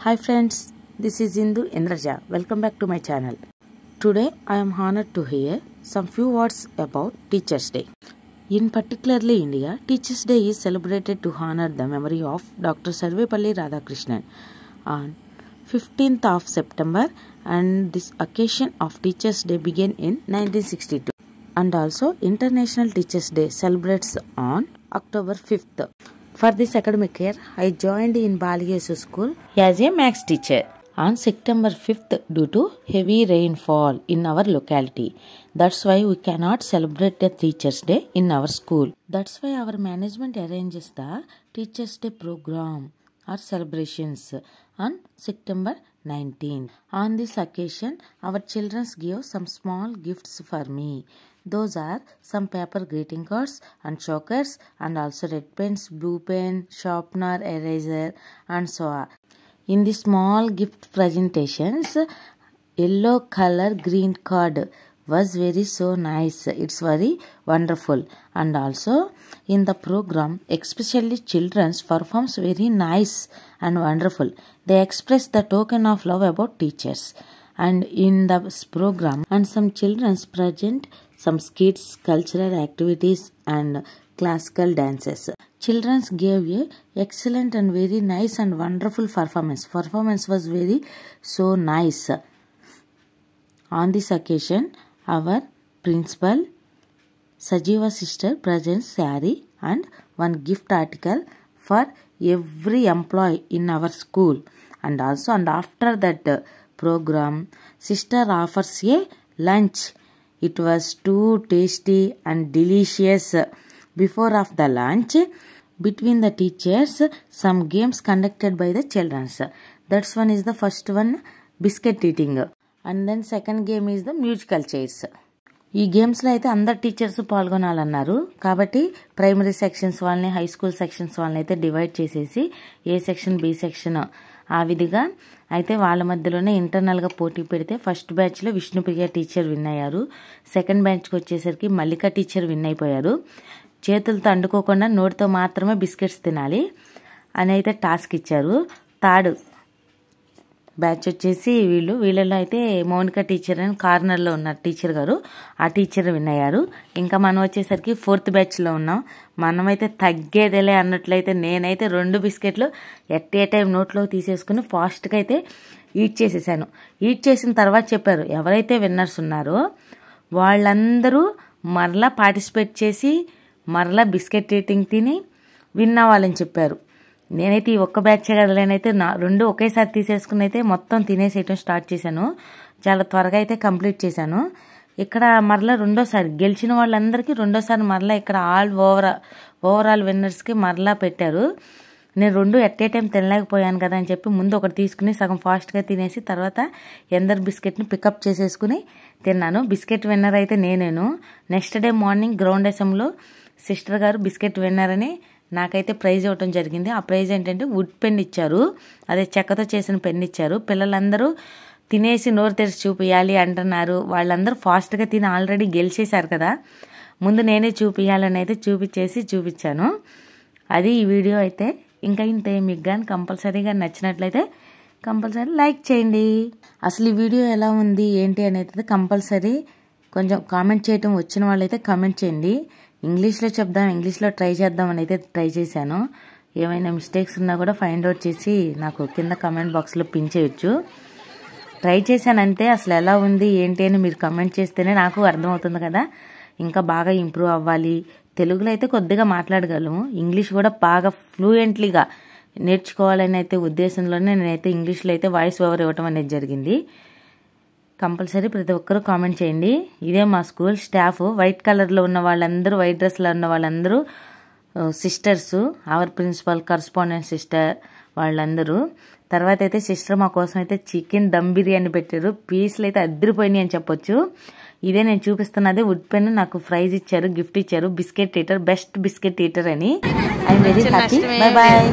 Hi friends, this is Indu Indraja. Welcome back to my channel. Today I am honored to hear some few words about Teachers Day. In particularly India, Teachers Day is celebrated to honor the memory of Dr. Sarvepalli Radhakrishnan on 15th of September, and this occasion of Teachers Day began in 1962. And also International Teachers Day celebrates on October 5th. For this academic year, I joined in Baliyesu School as a maths teacher on September 5th due to heavy rainfall in our locality. That's why we cannot celebrate the Teachers Day in our school. That's why our management arranges the Teachers Day program or celebrations on September 19th. On this occasion, our children give some small gifts for me. Those are some paper greeting cards and chokers, and also red pens, blue pen, sharpener, eraser, and so on. In the small gift presentations, yellow color green card was very so nice. It's very wonderful. And also in the program, especially children's performs very nice and wonderful. They express the token of love about teachers. And in the program, and some children's present some skits, cultural activities, and classical dances. Children gave a excellent and very nice and wonderful performance. Performance was very so nice. On this occasion, our principal Sajiva sister presents saree and one gift article for every employee in our school. And also, and after that program, sister offers a lunch. It was too tasty and delicious. Before of the lunch, between the teachers, some games conducted by the children. That's one is the first one, biscuit eating. And then second game is the musical chairs. ఈ గేమ్స్లో అయితే అందరు teachers పాల్గొనాలన్నారు కాబట్టి primary sections వాళ్ళని high school sections వాళ్ళని అయితే divide చేసేసి ఏ section B section ఆ విధిగా అయితే వాళ్ళ మధ్యలోనే ఇంటర్నల్గా పోటీ పెడితే ఫస్ట్ బ్యాచ్లో విష్ణుప్రియ టీచర్ విన్ అయ్యారు. సెకండ్ బ్యాచ్కి వచ్చేసరికి మల్లిక టీచర్ విన్ అయిపోయారు. చేతులతో అండుకోకుండా నోటితో మాత్రమే బిస్కెట్స్ తినాలి అని అయితే టాస్క్ ఇచ్చారు. థర్డ్ బ్యాచ్ వచ్చేసి వీళ్ళలో అయితే మౌనిక టీచర్ అని కార్నర్లో ఉన్నారు టీచర్ గారు, ఆ టీచర్ విన్ అయ్యారు. ఇంకా మనం వచ్చేసరికి ఫోర్త్ బ్యాచ్లో ఉన్నాం. మనమైతే తగ్గేదేలే అన్నట్లయితే నేనైతే 2 బిస్కెట్లు ఎట్ ఏ టైం నోట్లో తీసేసుకుని ఫాస్ట్గా అయితే ఈట్ చేసేసాను. ఈట్ చేసిన తర్వాత చెప్పారు ఎవరైతే విన్నర్స్ ఉన్నారో వాళ్ళందరూ మరలా పార్టిసిపేట్ చేసి మరలా బిస్కెట్ ఈటింగ్ తిని విన్ అవ్వాలని చెప్పారు. నేనైతే ఈ ఒక్క బ్యాచే కదలేనైతే 2 ఒకేసారి తీసేసుకుని అయితే మొత్తం తినేసేయటం స్టార్ట్ చేశాను. చాలా త్వరగా అయితే కంప్లీట్ చేశాను. ఇక్కడ మరలా రెండోసారి గెలిచిన వాళ్ళందరికీ రెండోసారి మరలా ఇక్కడ ఓవరాల్ విన్నర్స్కి మరలా పెట్టారు. నేను 2 ఎట్ ఏ టైం తినలేకపోయాను కదా అని చెప్పి ముందు ఒకటి తీసుకుని సగం ఫాస్ట్గా తినేసి తర్వాత ఎందరు బిస్కెట్ని పికప్ చేసేసుకుని తిన్నాను. బిస్కెట్ విన్నర్ అయితే నేనేను. నెక్స్ట్ డే మార్నింగ్ గ్రౌండ్ అసెంబ్లీలో సిస్టర్ గారు బిస్కెట్ విన్నర్ అని నాకైతే ప్రైజ్ ఇవ్వటం జరిగింది. ఆ ప్రైజ్ ఏంటంటే వుడ్ పెన్ ఇచ్చారు, అదే చెక్కతో చేసిన పెన్ ఇచ్చారు. పిల్లలందరూ తినేసి నోరు తెరిచి చూపించాలి అంటున్నారు. వాళ్ళందరూ ఫాస్ట్గా తిని ఆల్రెడీ గెలిచేశారు కదా, ముందు నేనే చూపించాలని అయితే చూపించాను. అది ఈ వీడియో అయితే. ఇంకా ఇంతే. మీకు కానీ కంపల్సరీగా నచ్చినట్లయితే కంపల్సరీ లైక్ చేయండి. అసలు ఈ వీడియో ఎలా ఉంది ఏంటి అనేది కంపల్సరీ కొంచెం కామెంట్ చేయటం వచ్చిన వాళ్ళైతే కామెంట్ చేయండి. ఇంగ్లీష్లో చెప్దాం, ఇంగ్లీష్లో ట్రై చేద్దాం అని అయితే ట్రై చేశాను. ఏమైనా మిస్టేక్స్ ఉన్నా కూడా ఫైండ్ అవుట్ చేసి నాకు కింద కామెంట్ బాక్స్లో పిన్ చేయొచ్చు. ట్రై చేశానంతే. అసలు ఎలా ఉంది ఏంటి అని మీరు కామెంట్ చేస్తేనే నాకు అర్థమవుతుంది కదా, ఇంకా బాగా ఇంప్రూవ్ అవ్వాలి. తెలుగులో అయితే కొద్దిగా మాట్లాడగలము, ఇంగ్లీష్ కూడా బాగా ఫ్లూయెంట్లీగా నేర్చుకోవాలని అయితే ఉద్దేశంలోనే నేనైతే ఇంగ్లీష్లో అయితే వాయిస్ ఓవర్ ఇవ్వటం అనేది జరిగింది. కంపల్సరీ ప్రతి ఒక్కరూ కామెంట్ చేయండి. ఇదే మా స్కూల్ స్టాఫ్. వైట్ కలర్లో ఉన్న వాళ్ళందరూ, వైట్ డ్రెస్లో ఉన్న వాళ్ళందరూ sisters. Our principal, correspondent sister వాళ్ళందరూ. తర్వాత అయితే సిస్టర్ మా కోసం అయితే చికెన్ దమ్ బిర్యానీ పెట్టారు. పీస్లు అయితే అద్దరిపోయినాయి అని చెప్పొచ్చు. ఇదే నేను చూపిస్తున్నది వుడ్ పెన్. నాకు ప్రైజ్ ఇచ్చారు, గిఫ్ట్ ఇచ్చారు. Biscuit eater, best biscuit eater అని. I'm very happy. Bye bye.